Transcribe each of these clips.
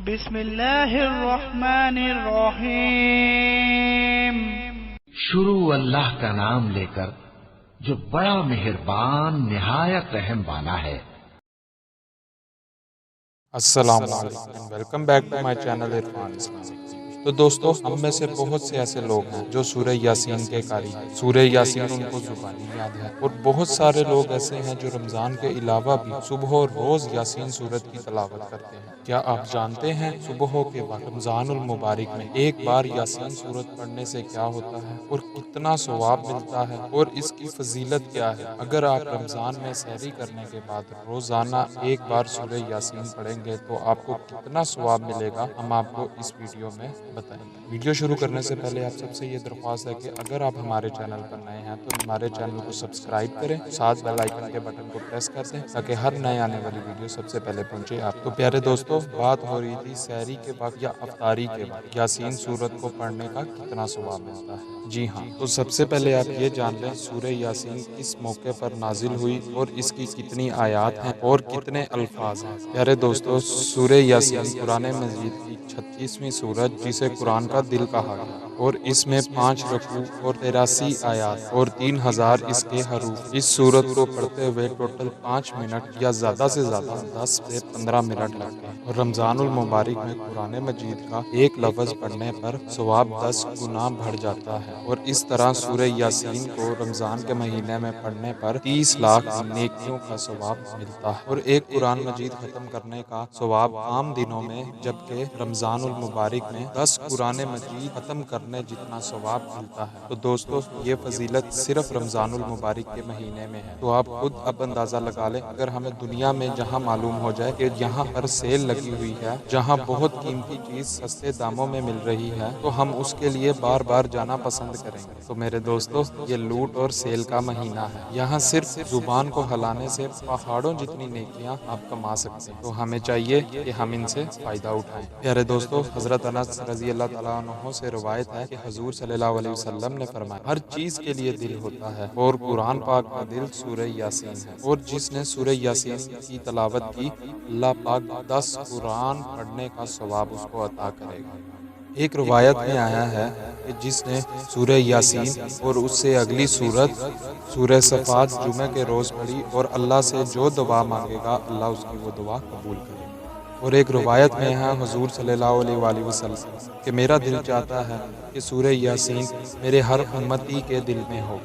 بسم اللہ الرحمن الرحیم۔ شروع اللہ کا نام لے کر جو بڑا مہربان نہایت رحم والا ہے۔ السلام علیکم، welcome back to my channel Irfan Islamic. تو دوستو، ہم میں سے بہت سے ایسے لوگ ہیں جو سورہ یاسین کے قاری ہیں۔ سورہ یاسین ان کو زبانی یاد ہے، اور بہت سارے لوگ ایسے ہیں جو رمضان کے علاوہ بھی صبح اور روز یاسین سورت کی تلاوت کرتے ہیں۔ کیا آپ جانتے ہیں صبح کے وقت رمضان المبارک میں ایک بار یاسین سورت پڑھنے سے کیا ہوتا ہے اور کتنا ثواب ملتا ہے، اور اس کی فضیلت کیا ہے؟ اگر آپ رمضان میں سحری کرنے کے بعد روزانہ ایک بار سورہ یاسین پڑھیں گے تو آپ کو کتنا ثواب ملے گا، ہم آپ کو اس ویڈیو میں بتائیں گے۔ ویڈیو شروع کرنے سے پہلے آپ سب سے یہ درخواست ہے کہ اگر آپ ہمارے چینل پر نئے ہیں تو ہمارے چینل کو سبسکرائب کریں، ساتھ بیل آئیکن کے بٹن کو پریس کر دیں تاکہ ہر نئے آنے والی ویڈیو سب سے پہلے پہنچے آپ تو۔ پیارے دوستو، بات ہو رہی تھی سحری کے وقت یا افطاری کے وقت یاسین سورت کو پڑھنے کا کتنا ثواب ملتا ہے۔ جی ہاں، تو سب سے پہلے آپ یہ جان لیں سورہ یاسین کس موقع پر نازل ہوئی اور اس کی کتنی آیات ہیں اور کتنے الفاظ ہیں۔ پیارے دوستو، سورہ یاسین قرآن مجید کی 36ویں سورت جسے قرآن کا دل کہا گیا، اور اس میں 5 رکوع اور 83 آیات اور 3000 اس کے حروف۔ اس سورت کو پڑھتے ہوئے ٹوٹل 5 منٹ یا زیادہ سے زیادہ 10 سے 15 منٹ لگتے ہیں، اور رمضان المبارک میں قرآن مجید کا ایک لفظ پڑھنے پر ثواب 10 گنا بڑھ جاتا ہے، اور اس طرح سورہ یاسین کو رمضان کے مہینے میں پڑھنے پر 30 لاکھ نیکیوں کا ثواب ملتا ہے، اور ایک قرآن مجید ختم کرنے کا ثواب عام دنوں میں، جبکہ رمضان المبارک میں 10 قرآن مجید ختم کرنے جتنا ثواب ملتا ہے۔ تو دوستو، یہ فضیلت صرف رمضان المبارک کے مہینے میں ہے، تو آپ خود اب اندازہ لگا لیں۔ اگر ہمیں دنیا میں جہاں معلوم ہو جائے کہ یہاں پر سیل لگی ہوئی ہے، جہاں بہت قیمتی چیز سستے داموں میں مل رہی ہے، تو ہم اس کے لیے بار بار جانا پسند کریں گے۔ تو میرے دوستو، یہ لوٹ اور سیل کا مہینہ ہے، یہاں صرف زبان کو ہلانے سے پہاڑوں جتنی نیکیاں آپ کما سکتے ہیں، تو ہمیں چاہیے کہ ہم ان سے فائدہ اٹھائیں۔ پیارے دوستو، حضرت انس رضی اللہ تعالیٰ عنہ سے روایت ہے کہ حضور صلی اللہ علیہ وسلم نے فرمایا، ہر چیز کے لیے دل ہوتا ہے، اور قرآن پاک کا دل سورہ یاسین ہے، اور جس نے سورہ یاسین کی تلاوت کی اللہ پاک 10 قرآن پڑھنے کا ثواب اس کو عطا کرے گا۔ ایک روایت میں آیا ہے کہ جس نے سورہ یاسین اور اس سے اگلی سورت سورہ صفات جمعہ کے روز پڑھی اور اللہ سے جو دعا مانگے گا اللہ اس کی وہ دعا قبول کرے گا۔ اور ایک روایت میں ہے حضور صلی اللہ علیہ وآلہ وسلم کہ میرا دل چاہتا ہے کہ سورہ یاسین میرے ہر امتی کے دل میں ہو۔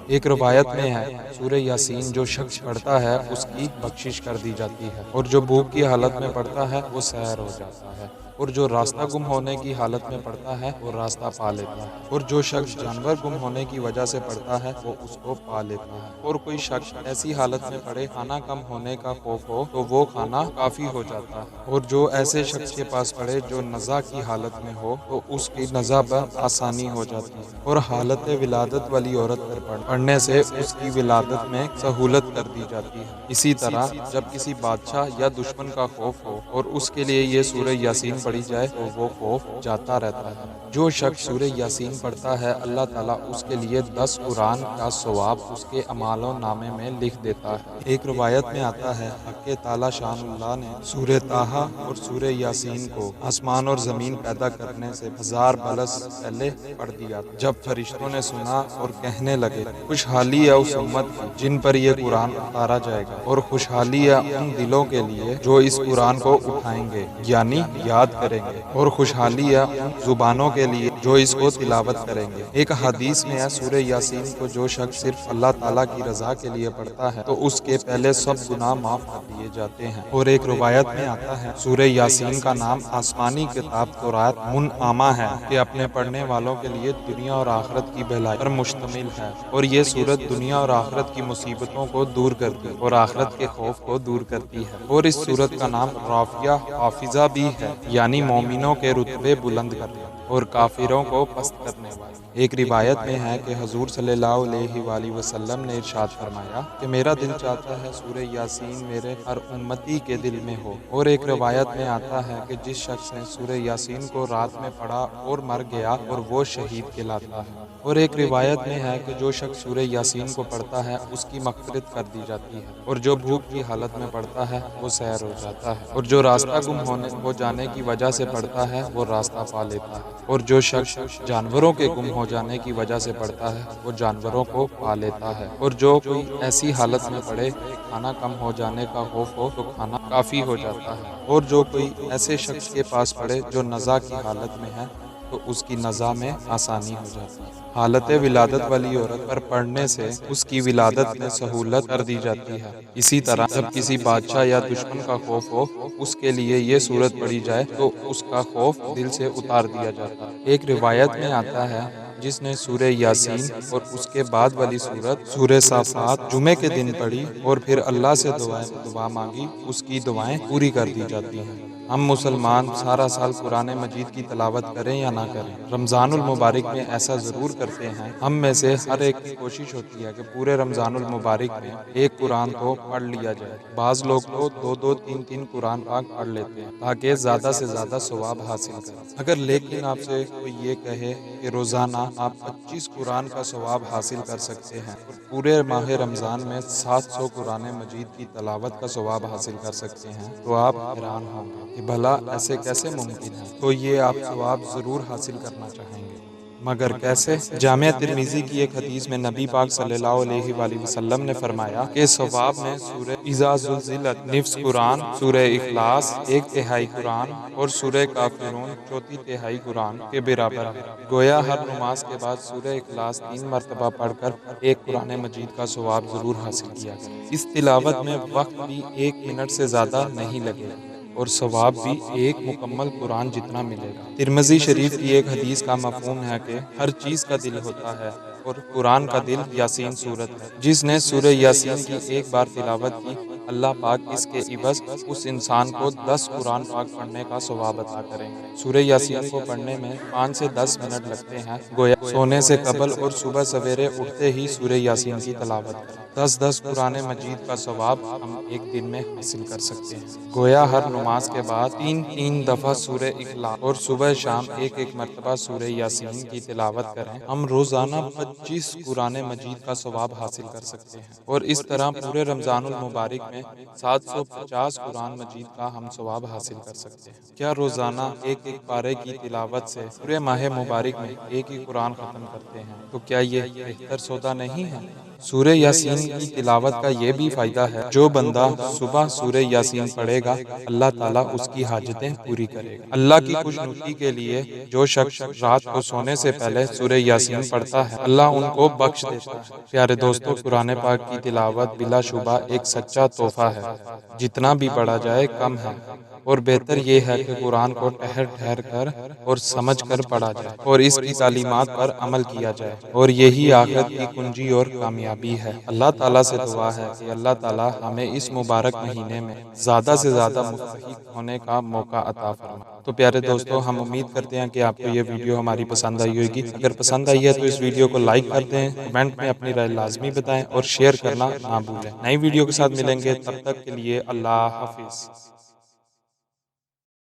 ایک روایت میں ہے سورہ یاسین جو شخص پڑھتا ہے اس کی بخشش کر دی جاتی ہے، اور جو بھوک کی حالت میں پڑھتا ہے وہ سحر ہو جاتا ہے، اور جو راستہ گم ہونے کی حالت میں پڑھتا ہے وہ راستہ پا لیتا ہے، اور جو شخص جانور گم ہونے کی وجہ سے پڑھتا ہے وہ اس کو پا لیتا ہے، اور کوئی شخص ایسی حالت میں پڑھے کھانا کم ہونے کا خوف ہو تو وہ کھانا کافی ہو جاتا ہے، اور جو ایسے شخص کے پاس پڑھے جو نزا کی حالت میں ہو تو اس کی نزا پر آسانی ہو جاتی ہے، اور حالت ولادت والی عورت پر پڑھنے سے اس کی ولادت میں سہولت کر دی جاتی ہے۔ اسی طرح جب کسی بادشاہ یا دشمن کا خوف ہو اور اس کے لیے یہ سورہ یاسین پڑھی جائے تو وہ خوف جاتا رہتا ہے۔ جو شخص سورہ یاسین پڑھتا ہے اللہ تعالیٰ اس کے لیے 10 قرآن کا ثواب اس کے اعمال و نامے میں لکھ دیتا ہے۔ ایک روایت میں آتا ہے حق تالا شان اللہ نے سورہ طٰہٰ اور سورہ یاسین کو آسمان اور زمین پیدا کرنے سے 1000 برس پہلے پڑھ دیا تھا۔ جب فرشتوں نے سنا اور کہنے لگے خوشحالی ہے اس امت کی جن پر یہ قرآن اتارا جائے گا، اور خوشحالی ہے ان دلوں کے لیے جو اس قرآن کو اٹھائیں گے یعنی یاد کریں گے، اور خوشحالی ہے ان زبانوں کے لیے جو اس کو تلاوت کریں گے۔ ایک حدیث میں ہے سورہ یاسین کو جو شخص صرف اللہ تعالیٰ کی رضا کے لیے پڑھتا ہے تو اس کے پہلے سب گناہ معاف کر دیے جاتے ہیں۔ اور ایک روایت میں آتا ہے سورہ یاسین کا نام آسمانی کتاب تورات منعمہ ہے کہ اپنے پڑھنے والوں کے لیے دنیا اور آخرت کی بھلائی پر مشتمل ہے، اور یہ سورت دنیا اور آخرت کی مصیبتوں کو دور کرتی اور آخرت کے خوف کو دور کرتی ہے، اور اس سورت کا نام رافعہ حافظہ بھی ہے یعنی مومنوں کے رتبے بلند کرنے اور کافروں کو پست کرنے والی۔ ایک روایت میں ہے کہ حضور صلی اللہ علیہ وآلہ وسلم نے ارشاد فرمایا کہ میرا دل چاہتا ہے سورہ یاسین میرے ہر امتی کے دل میں ہو، اور ایک روایت میں آتا ہے کہ جس شخص نے سورہ یاسین کو رات میں پڑھا اور مر گیا اور وہ شہید کہلاتا ہے، اور ایک روایت میں ہے کہ جو شخص سورہ یاسین کو پڑھتا ہے اس کی مغفرت کر دی جاتی ہے، اور جو بھوک کی حالت میں پڑھتا ہے وہ سیر ہو جاتا ہے، اور جو راستہ گم ہو جانے کی وجہ سے پڑھتا ہے وہ راستہ پا لیتا ہے، اور جو شخص جانوروں کے گم ہو جانے کی وجہ سے پڑھتا ہے وہ جانوروں کو پا لیتا ہے، اور جو کوئی ایسی حالت میں پڑھے کھانا کم ہو جانے کا خوف ہو تو کھانا کافی ہو جاتا ہے، اور جو کوئی ایسے شخص کے پاس پڑھے جو نزا کی حالت میں ہے تو اس کی نزا میں آسانی ہو جاتی ہے۔ حالت ولادت والی عورت پر پڑھنے سے اس کی ولادت میں سہولت کر دی جاتی ہے۔ اسی طرح جب کسی بادشاہ یا دشمن کا خوف ہو اس کے لیے یہ سورت پڑھی جائے تو اس کا خوف دل سے اتار دیا جاتا ہے۔ ایک روایت میں آتا ہے جس نے سورہ یاسین اور اس کے بعد والی سورت سورہ صافات جمعے کے دن پڑھی اور پھر اللہ سے دعا مانگی، اس کی دعائیں پوری کر دی جاتی ہیں۔ ہم مسلمان سارا سال قرآن مجید کی تلاوت کریں یا نہ کریں، رمضان المبارک میں ایسا ضرور کرتے ہیں۔ ہم میں سے ہر ایک کی کوشش ہوتی ہے کہ پورے رمضان المبارک میں ایک قرآن تو پڑھ لیا جائے۔ بعض لوگ تو دو تین قرآن پاک پڑھ لیتے ہیں تاکہ زیادہ سے زیادہ ثواب حاصل کریں۔ اگر لیکن آپ سے کوئی یہ کہے کہ روزانہ آپ 25 قرآن کا ثواب حاصل کر سکتے ہیں اور پورے ماہ رمضان میں 700 قرآن مجید کی تلاوت کا ثواب حاصل کر سکتے ہیں تو آپ حیران ہوں گے کہ بھلا ایسے کیسے ممکن ہے؟ تو یہ آپ ثواب ضرور حاصل کرنا چاہیں گے، مگر کیسے؟ جامعہ ترمذی کی ایک حدیث میں نبی پاک صلی اللہ علیہ وآلہ وسلم نے فرمایا کہ ثواب میں سورہ اذا زلزلت نصف قرآن، سورہ اخلاص 1/3 قرآن اور سورہ کافرون 4/4 قرآن کے برابر ہے۔ گویا ہر نماز کے بعد سورہ اخلاص 3 مرتبہ پڑھ کر ایک قرآن مجید کا ثواب ضرور حاصل کیا ہے۔ اس تلاوت میں وقت بھی 1 منٹ سے زیادہ نہیں لگے اور ثواب بھی ایک مکمل قرآن جتنا ملے گا۔ ترمذی شریف کی ایک حدیث کا مفہوم ہے کہ ہر چیز کا دل ہوتا ہے اور قرآن کا دل یاسین سورت ہے۔ جس نے سورہ یاسین کی ایک بار تلاوت کی اللہ پاک اس کے عوض اس انسان کو 10 قرآن پاک پڑھنے کا ثواب عطا کریں گے۔ سورہ یاسین کو پڑھنے میں 5 سے 10 منٹ لگتے ہیں، گویا سونے سے قبل اور صبح سویرے اٹھتے ہی سورہ یاسین کی تلاوت کریں۔ 10 قرآن مجید کا ثواب ہم ایک دن میں حاصل کر سکتے ہیں۔ گویا ہر نماز کے بعد 3 دفعہ سورہ اخلاص اور صبح شام 1 مرتبہ سورہ یاسین کی تلاوت کریں، ہم روزانہ 25 قرآن مجید کا ثواب حاصل کر سکتے ہیں، اور اس طرح پورے رمضان المبارک میں 750 قرآن مجید کا ہم ثواب حاصل کر سکتے ہیں۔ کیا روزانہ ایک پارے کی تلاوت سے پورے ماہ مبارک میں ایک ہی قرآن ختم کرتے ہیں تو کیا یہ بہتر سودا نہیں ہے؟ سورہ یاسین کی تلاوت کا یہ بھی فائدہ ہے، جو بندہ صبح سورہ یاسین پڑھے گا اللہ تعالیٰ اس کی حاجتیں پوری کرے گا۔ اللہ کی خوشنودی کے لیے جو شخص رات کو سونے سے پہلے سورہ یاسین پڑھتا ہے اللہ ان کو بخش دیتا ہے۔ پیارے دوستو، قرآن پاک کی تلاوت بلا شبہ ایک سچا تحفہ ہے، جتنا بھی پڑھا جائے کم ہے، اور بہتر یہ ہے کہ قرآن کو ٹھہر کر اور سمجھ کر پڑھا جائے اور اس کی تعلیمات پر عمل کیا جائے، اور یہی آخرت کی کنجی اور کامیابی ہے۔ اللہ تعالیٰ سے دعا ہے کہ اللہ تعالیٰ ہمیں اس مبارک مہینے میں زیادہ سے زیادہ مستحق ہونے کا موقع عطا فرمائے۔ تو پیارے دوستو، ہم امید کرتے ہیں کہ آپ کو یہ ویڈیو ہماری پسند آئی ہوگی۔ اگر پسند آئی ہے تو اس ویڈیو کو لائک کر دیں، کمنٹ میں اپنی رائے لازمی بتائیں اور شیئر کرنا نہ بھولیں۔ نئی ویڈیو کے ساتھ ملیں گے، تب تک کے لیے اللہ حافظ۔